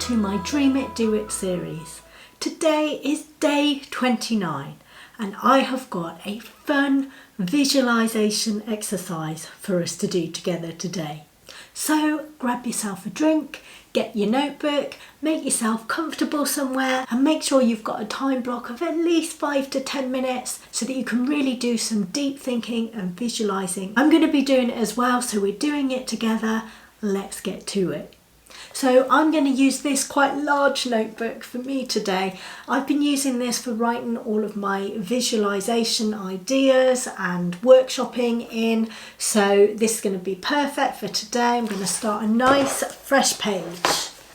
to my Dream It, Do It series. Today is day 29 and I have got a fun visualization exercise for us to do together today. So grab yourself a drink, get your notebook, make yourself comfortable somewhere and make sure you've got a time block of at least 5 to 10 minutes so that you can really do some deep thinking and visualizing. I'm going to be doing it as well, so we're doing it together. Let's get to it. So I'm going to use this quite large notebook for me today. I've been using this for writing all of my visualization ideas and workshopping in. So this is going to be perfect for today. I'm going to start a nice fresh page.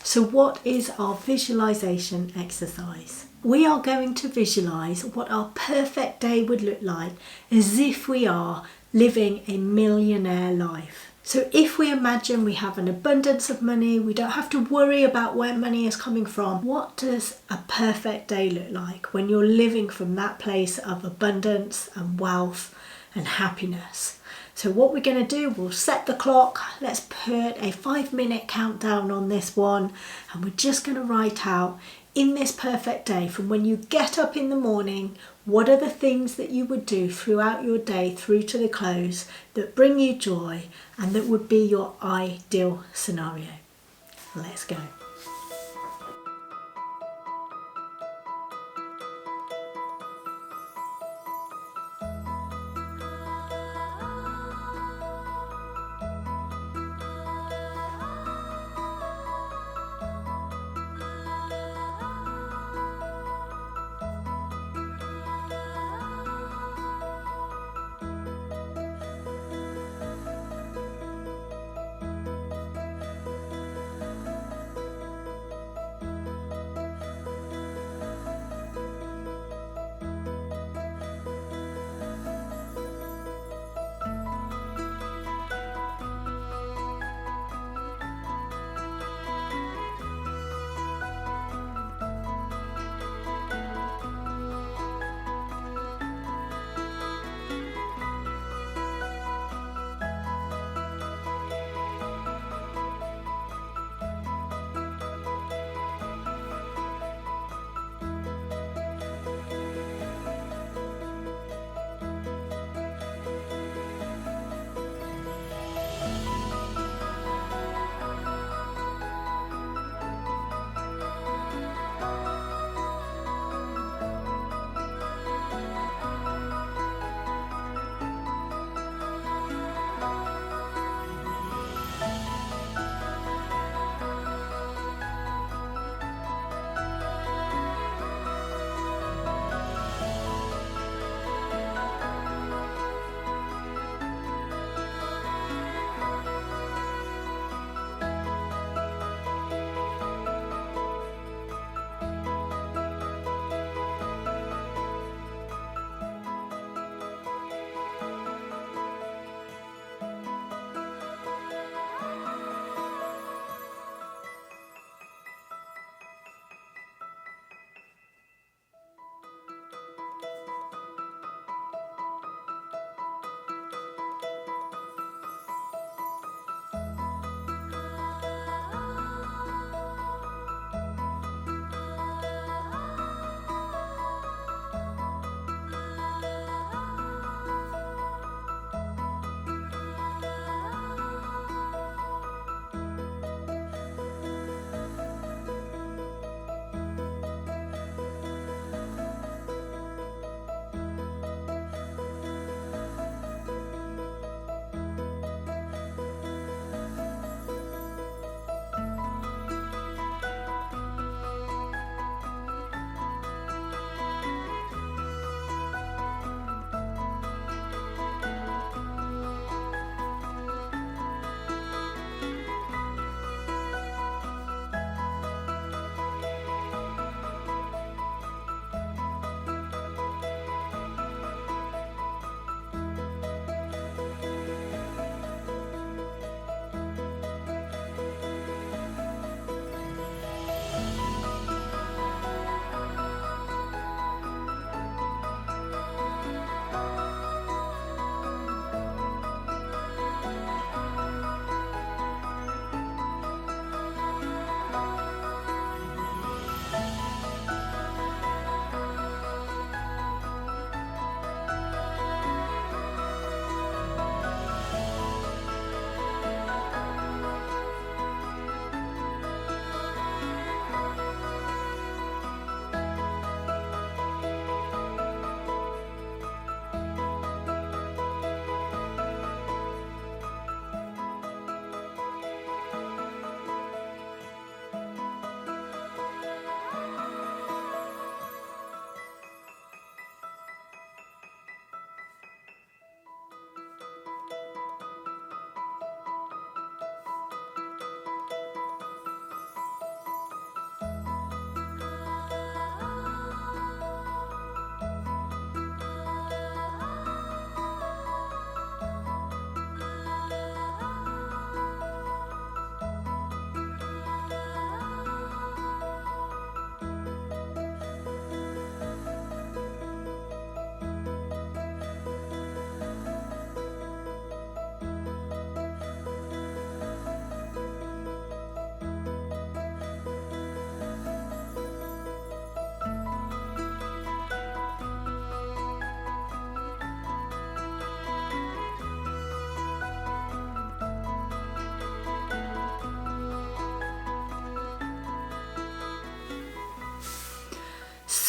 So what is our visualization exercise? We are going to visualize what our perfect day would look like as if we are living a millionaire life. So if we imagine we have an abundance of money, we don't have to worry about where money is coming from. What does a perfect day look like when you're living from that place of abundance and wealth and happiness? So what we're going to do, we'll set the clock. Let's put a 5-minute countdown on this one. And we're just going to write out in this perfect day, from when you get up in the morning, what are the things that you would do throughout your day through to the close that bring you joy and that would be your ideal scenario? Let's go.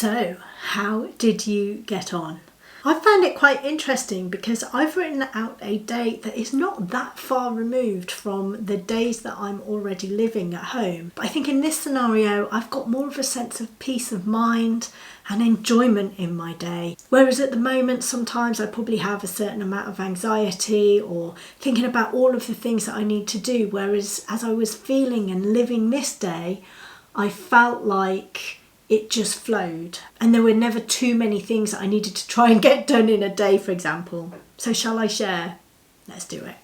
So, how did you get on? I found it quite interesting because I've written out a day that is not that far removed from the days that I'm already living at home. But I think in this scenario, I've got more of a sense of peace of mind and enjoyment in my day. Whereas at the moment, sometimes I probably have a certain amount of anxiety or thinking about all of the things that I need to do. Whereas as I was feeling and living this day, I felt like it just flowed, and there were never too many things that I needed to try and get done in a day, for example. So shall I share? Let's do it.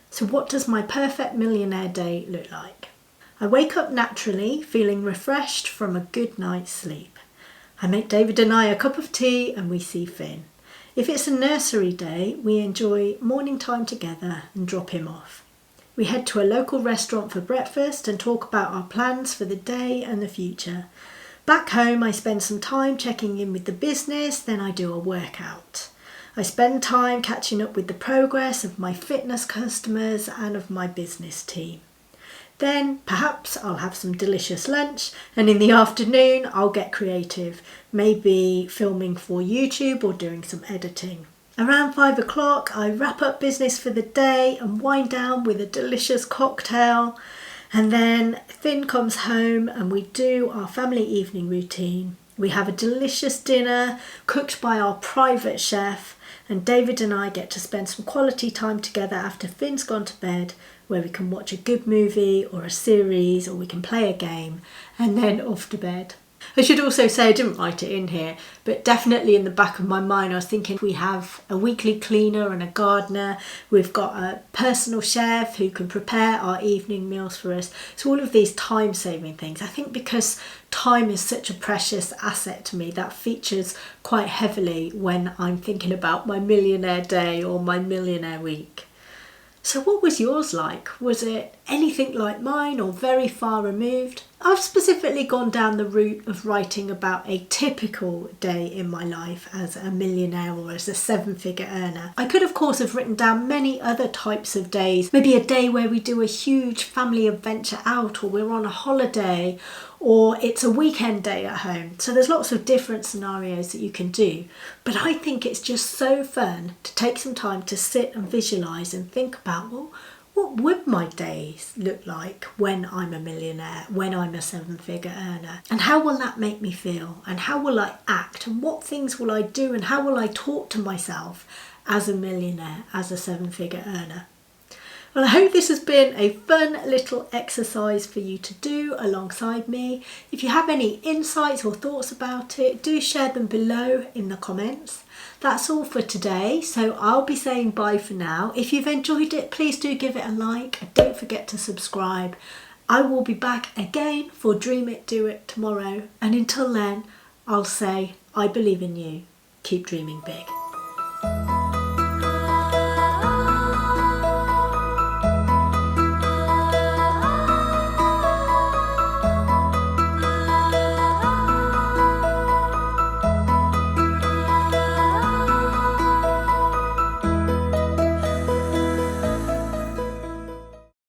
So what does my perfect millionaire day look like? I wake up naturally, feeling refreshed from a good night's sleep. I make David and I a cup of tea and we see Finn. If it's a nursery day, we enjoy morning time together and drop him off. We head to a local restaurant for breakfast and talk about our plans for the day and the future. Back home, I spend some time checking in with the business, then I do a workout. I spend time catching up with the progress of my fitness customers and of my business team. Then perhaps I'll have some delicious lunch, and in the afternoon I'll get creative, maybe filming for YouTube or doing some editing. Around 5 o'clock, I wrap up business for the day and wind down with a delicious cocktail. And then Finn comes home and we do our family evening routine. We have a delicious dinner cooked by our private chef, and David and I get to spend some quality time together after Finn's gone to bed, where we can watch a good movie or a series, or we can play a game, and then off to bed. I should also say, I didn't write it in here, but definitely in the back of my mind I was thinking we have a weekly cleaner and a gardener, we've got a personal chef who can prepare our evening meals for us. So all of these time saving things, I think because time is such a precious asset to me, that features quite heavily when I'm thinking about my millionaire day or my millionaire week. So what was yours like? Was it anything like mine or very far removed? I've specifically gone down the route of writing about a typical day in my life as a millionaire or as a seven-figure earner. I could of course have written down many other types of days, maybe a day where we do a huge family adventure out, or we're on a holiday, or it's a weekend day at home. So there's lots of different scenarios that you can do. But I think it's just so fun to take some time to sit and visualise and think about, well, what would my days look like when I'm a millionaire, when I'm a seven-figure earner? And how will that make me feel? And how will I act? And what things will I do? And how will I talk to myself as a millionaire, as a seven-figure earner? Well, I hope this has been a fun little exercise for you to do alongside me. If you have any insights or thoughts about it, do share them below in the comments. That's all for today, so I'll be saying bye for now. If you've enjoyed it, please do give it a like and don't forget to subscribe. I will be back again for Dream It, Do It tomorrow, and until then, I'll say I believe in you. Keep dreaming big.